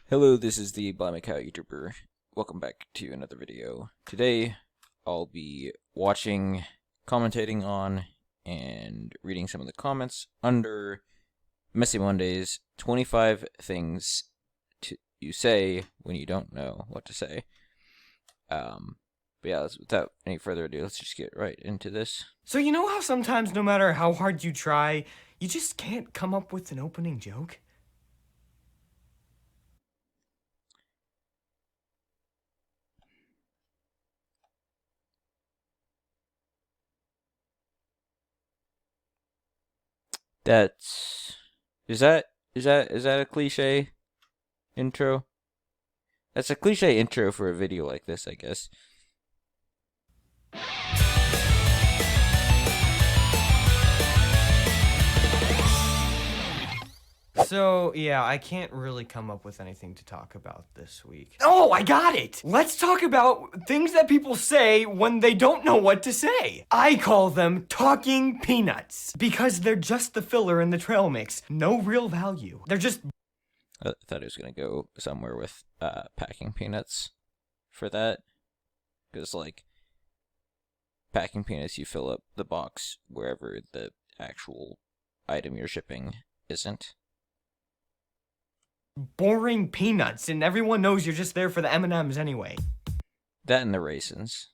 Hello, this is the Blimey Cow YouTuber. Welcome back to another video. Today, I'll be watching, commentating on, and reading some of the comments under Messy Mondays, 25 things you say when you don't know what to say. But yeah, without any further ado, let's just get right into this. So you know how sometimes no matter how hard you try, you just can't come up with an opening joke? Is that a cliche intro? That's a cliche intro for a video like this, I guess. So, yeah, I can't really come up with anything to talk about this week. Oh, I got it! Let's talk about things that people say when they don't know what to say. I call them talking peanuts, because they're just the filler in the trail mix. No real value. They're just... I thought it was going to go somewhere with packing peanuts for that. Because, like, packing peanuts, you fill up the box wherever the actual item you're shipping isn't. boring peanuts, and everyone knows you're just there for the M&Ms anyway. That and the raisins.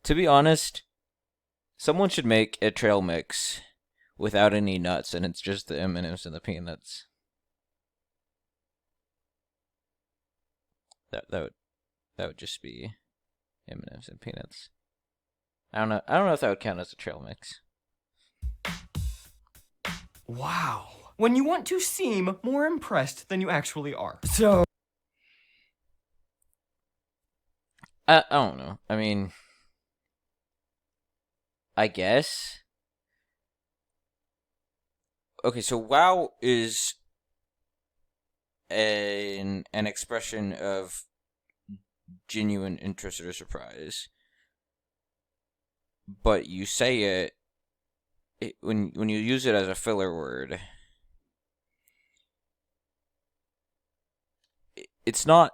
To be honest, someone should make a trail mix without any nuts, and it's just the M&Ms and the peanuts. That would just be M&Ms and peanuts. I don't know if that would count as a trail mix. Wow. When you want to seem more impressed than you actually are. So... I don't know. I mean, I guess. Okay, so wow is an expression of genuine interest or surprise. But you say it when you use it as a filler word, it's not.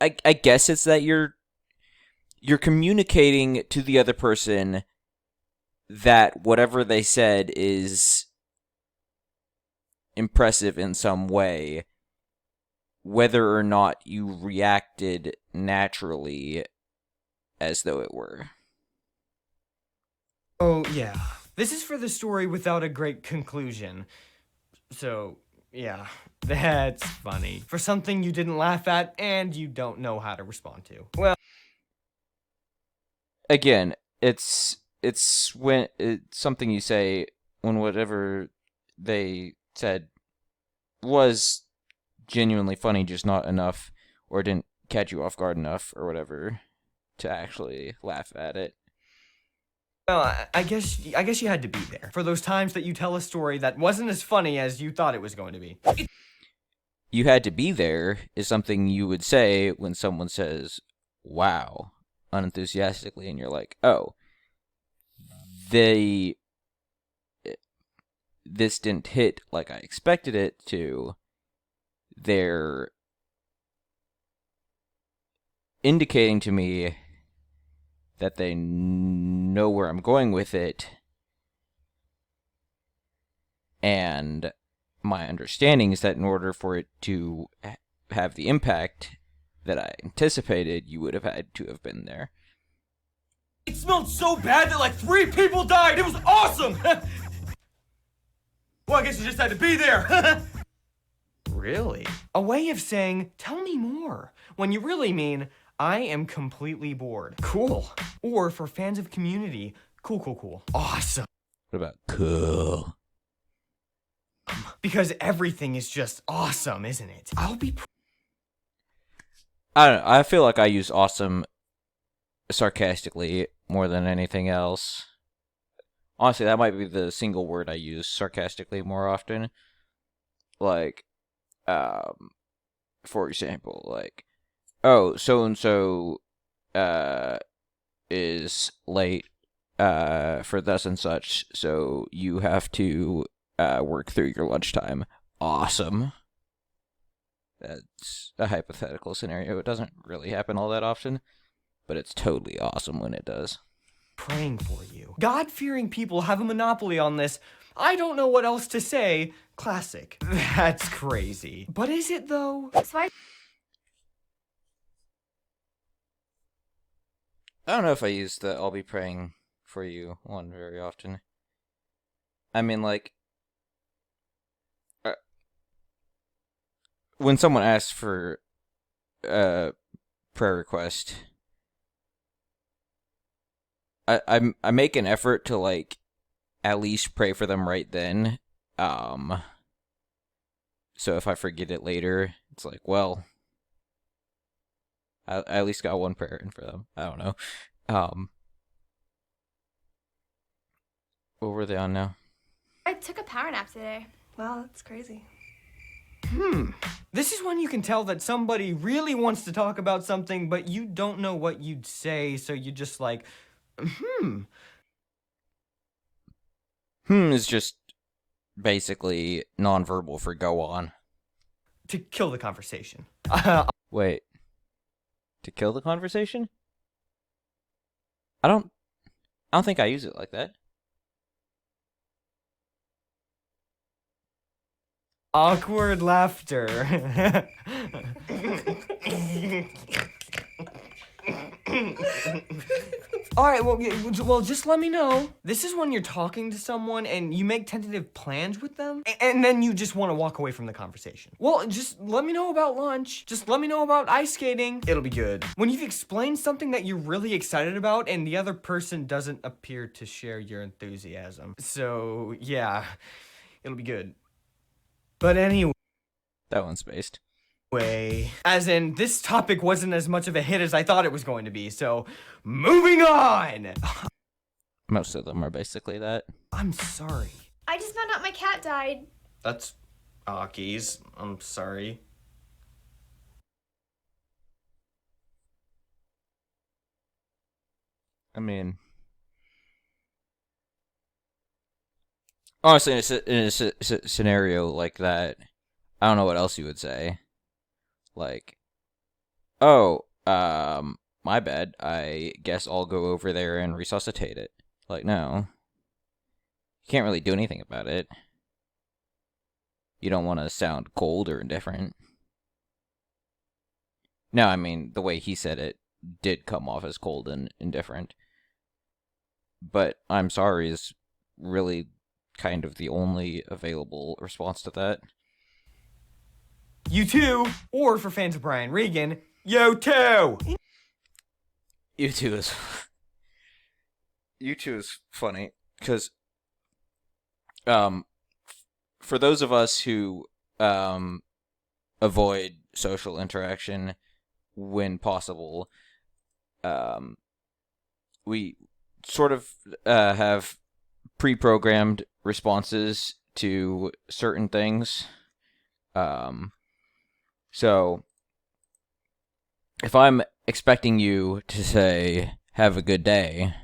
I guess it's that you're communicating to the other person that whatever they said is impressive in some way, whether or not you reacted naturally as though it were. Oh, yeah. This is for the story without a great conclusion. So, yeah, that's funny. For something you didn't laugh at and you don't know how to respond to. Well, again, it's something you say when whatever they said was genuinely funny, just not enough, or didn't catch you off guard enough, or whatever, to actually laugh at it. well, I guess you had to be there for those times that you tell a story that wasn't as funny as you thought it was going to be. You had to be there is something you would say when someone says, wow, unenthusiastically, and you're like, oh, this didn't hit like I expected it to. They're indicating to me that they know where I'm going with it, and my understanding is that in order for it to have the impact that I anticipated, you would have had to have been there. It smelled so bad that like 3 people died. It was awesome. Well, I guess you just had to be there. Really? A way of saying, tell me more, when you really mean, I am completely bored. Cool. Or for fans of Community, cool. Awesome. What about cool? Because everything is just awesome, isn't it? I don't know. I feel like I use awesome sarcastically more than anything else. Honestly, that might be the single word I use sarcastically more often. Like, for example, like, oh, so-and-so, is late, for thus and such, so you have to, work through your lunchtime. awesome. That's a hypothetical scenario. It doesn't really happen all that often, but it's totally awesome when it does. Praying for you. God-fearing people have a monopoly on this. I don't know what else to say. Classic. That's crazy. But is it though? I don't know if I use the "I'll be praying for you" one very often. I mean, like, when someone asks for a prayer request, I make an effort to, like, at least pray for them right then. So if I forget it later, it's like, well, I at least got one prayer in for them. I don't know. What were they on now? I took a power nap today. Wow, that's crazy. This is when you can tell that somebody really wants to talk about something, but you don't know what you'd say, so you just like, Is just basically nonverbal for go on. to kill the conversation. Wait. To kill the conversation? I don't think I use it like that. Awkward laughter. Alright, well, just let me know. This is when you're talking to someone and you make tentative plans with them, and then you just want to walk away from the conversation. Well, just let me know about lunch. Just let me know about ice skating. It'll be good. When you've explained something that you're really excited about and the other person doesn't appear to share your enthusiasm. So, yeah, it'll be good. But anyway. That one's based. As in, this topic wasn't as much of a hit as I thought it was going to be, so moving on! Most of them are basically that. I'm sorry. I just found out my cat died. That's Aki's. I'm sorry. I mean, honestly, in a scenario like that, I don't know what else you would say. Like, oh, my bad. I guess I'll go over there and resuscitate it. Like, no. You can't really do anything about it. You don't want to sound cold or indifferent. No, I mean, the way he said it did come off as cold and indifferent. But I'm sorry is really kind of the only available response to that. You too, or for fans of Brian Regan, yo too! You too is... You too is funny, because, for those of us who, avoid social interaction when possible, we sort of, have pre-programmed responses to certain things. So, if I'm expecting you to say, have a good day,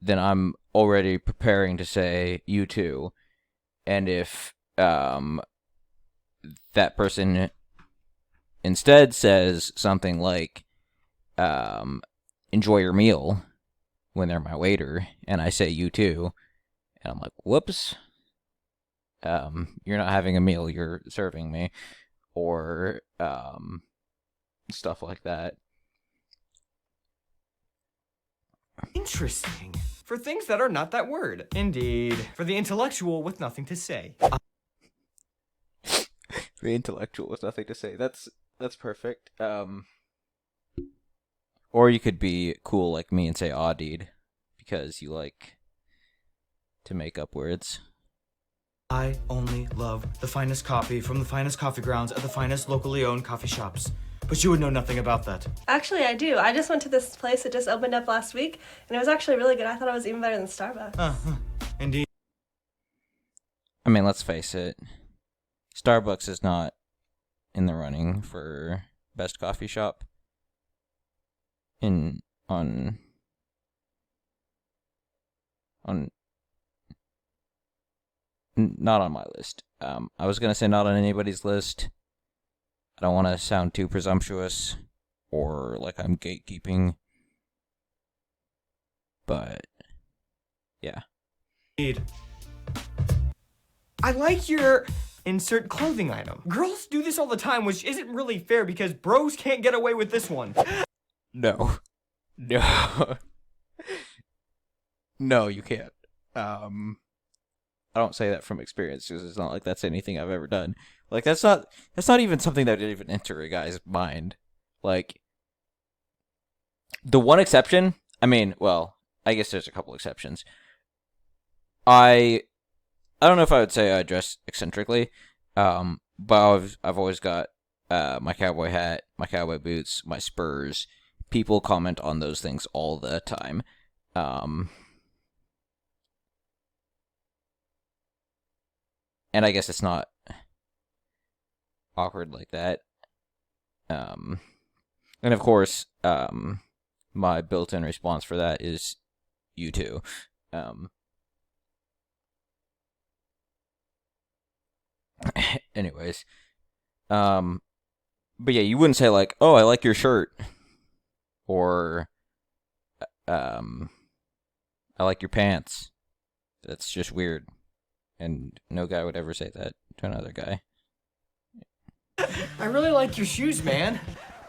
then I'm already preparing to say, you too. And if, that person instead says something like, enjoy your meal, when they're my waiter, and I say, you too, and I'm like, whoops. You're not having a meal, you're serving me, or, stuff like that. Interesting. For things that are not that word. Indeed. For the intellectual with nothing to say. The intellectual with nothing to say. That's perfect. Or you could be cool like me and say "awdied," because you like to make up words. I only love the finest coffee from the finest coffee grounds at the finest locally owned coffee shops. But you would know nothing about that. Actually, I do. I just went to this place that just opened up last week, and it was actually really good. I thought it was even better than Starbucks. Indeed. I mean, let's face it. Starbucks is not in the running for best coffee shop on not on my list. I was gonna say not on anybody's list. I don't want to sound too presumptuous or like I'm gatekeeping, but yeah. I like your insert clothing item. Girls do this all the time, which isn't really fair because bros can't get away with this one. No. No. No, you can't. I don't say that from experience because it's not like that's anything I've ever done. Like that's not even something that would even enter a guy's mind. Like the one exception, I mean, well, I guess there's a couple exceptions. I don't know if I would say I dress eccentrically, but I've always got my cowboy hat, my cowboy boots, my spurs. People comment on those things all the time. And I guess it's not awkward like that. And of course, my built-in response for that is you too. Anyways, but yeah, you wouldn't say like, "Oh, I like your shirt," or "I like your pants." That's just weird, and no guy would ever say that to another guy. I really like your shoes, man.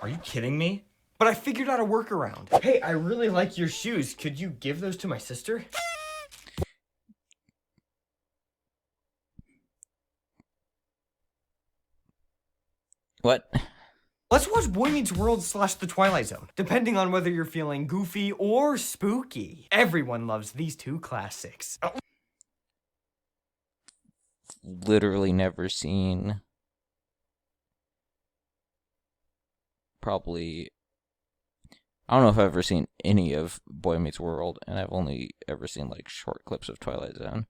Are you kidding me? But I figured out a workaround. Hey, I really like your shoes. Could you give those to my sister? What? Let's watch Boy Meets World / The Twilight Zone, depending on whether you're feeling goofy or spooky. Everyone loves these two classics. Oh. Literally never seen. Probably. I don't know if I've ever seen any of Boy Meets World, and I've only ever seen like short clips of Twilight Zone.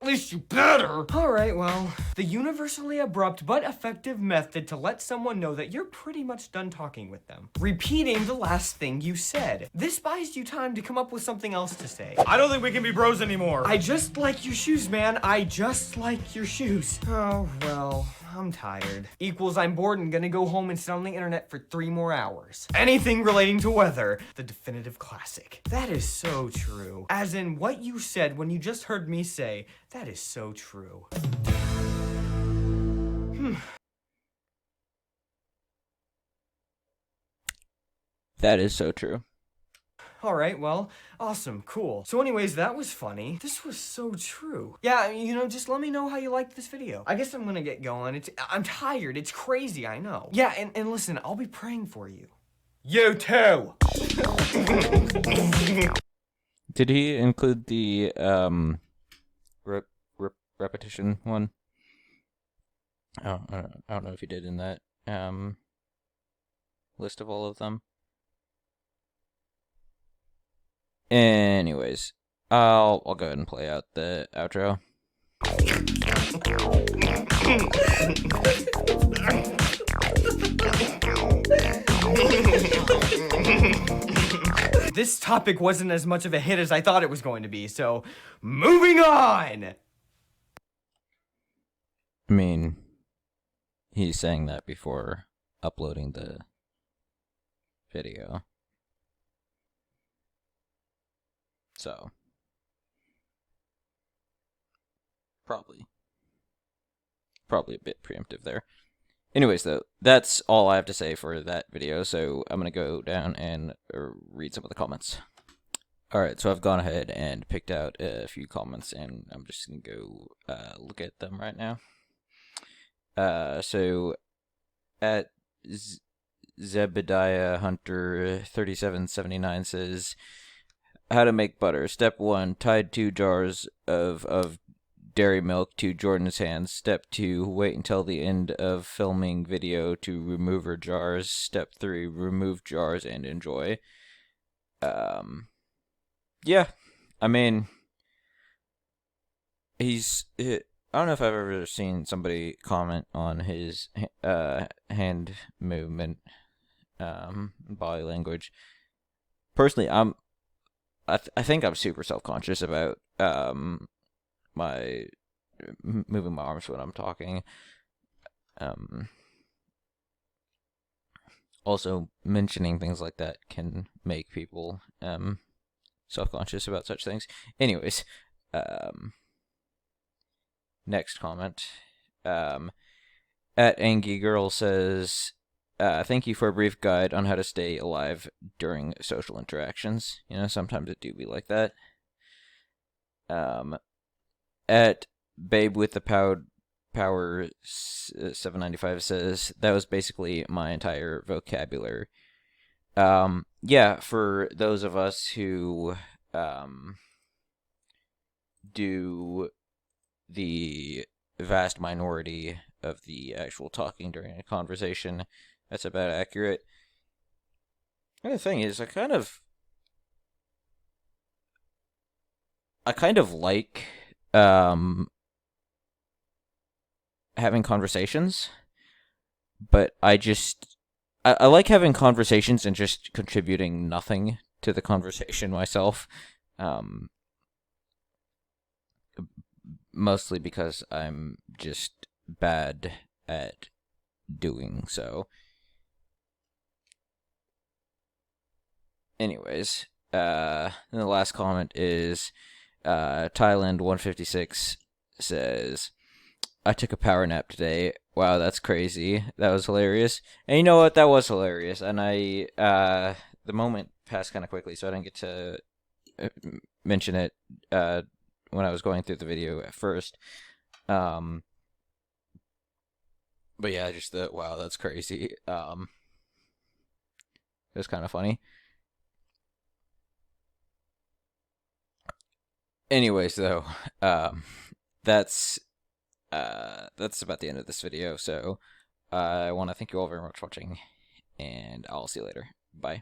At least you better! Alright, well, the universally abrupt but effective method to let someone know that you're pretty much done talking with them. Repeating the last thing you said. This buys you time to come up with something else to say. I don't think we can be bros anymore. I just like your shoes, man. I just like your shoes. Oh, well, I'm tired. Equals I'm bored and gonna go home and sit on the internet for 3 more hours. Anything relating to weather. The definitive classic. That is so true. As in what you said when you just heard me say, that is so true. That is so true. Alright, well, awesome, cool. So anyways, that was funny. This was so true. Yeah, you know, just let me know how you liked this video. I guess I'm gonna get going. I'm tired. It's crazy, I know. Yeah, and listen, I'll be praying for you. You too! Did he include the repetition one? I don't know if he did in that list of all of them. Anyways, I'll go ahead and play out the outro. This topic wasn't as much of a hit as I thought it was going to be, so moving on! I mean, he's saying that before uploading the video. So, probably a bit preemptive there. Anyways, though, that's all I have to say for that video, so I'm going to go down and read some of the comments. Alright, so I've gone ahead and picked out a few comments, and I'm just going to go look at them right now. So, at Zebediah Hunter 3779 says, how to make butter. Step 1, tie 2 jars of dairy milk to Jordan's hands. Step 2, wait until the end of filming video to remove her jars. Step 3, remove jars and enjoy. Yeah, I mean, I don't know if I've ever seen somebody comment on his hand movement, body language. Personally, I think I'm super self-conscious about my moving my arms when I'm talking. Also, mentioning things like that can make people self-conscious about such things. Anyways, next comment. At Angie Girl says, thank you for a brief guide on how to stay alive during social interactions. You know, sometimes it do be like that. At Babe with the Power 795 says, that was basically my entire vocabulary. Yeah, for those of us who do the vast minority of the actual talking during a conversation, that's about accurate. And the thing is, I kind of like having conversations, but I like having conversations and just contributing nothing to the conversation myself. Mostly because I'm just bad at doing so. Anyways, and the last comment is Thailand 156 says, I took a power nap today. Wow, that's crazy. That was hilarious. And you know what? That was hilarious. And the moment passed kind of quickly, so I didn't get to mention it when I was going through the video at first. But yeah, just wow, that's crazy. It was kind of funny. Anyways, though, that's about the end of this video. So I want to thank you all very much for watching, and I'll see you later. Bye.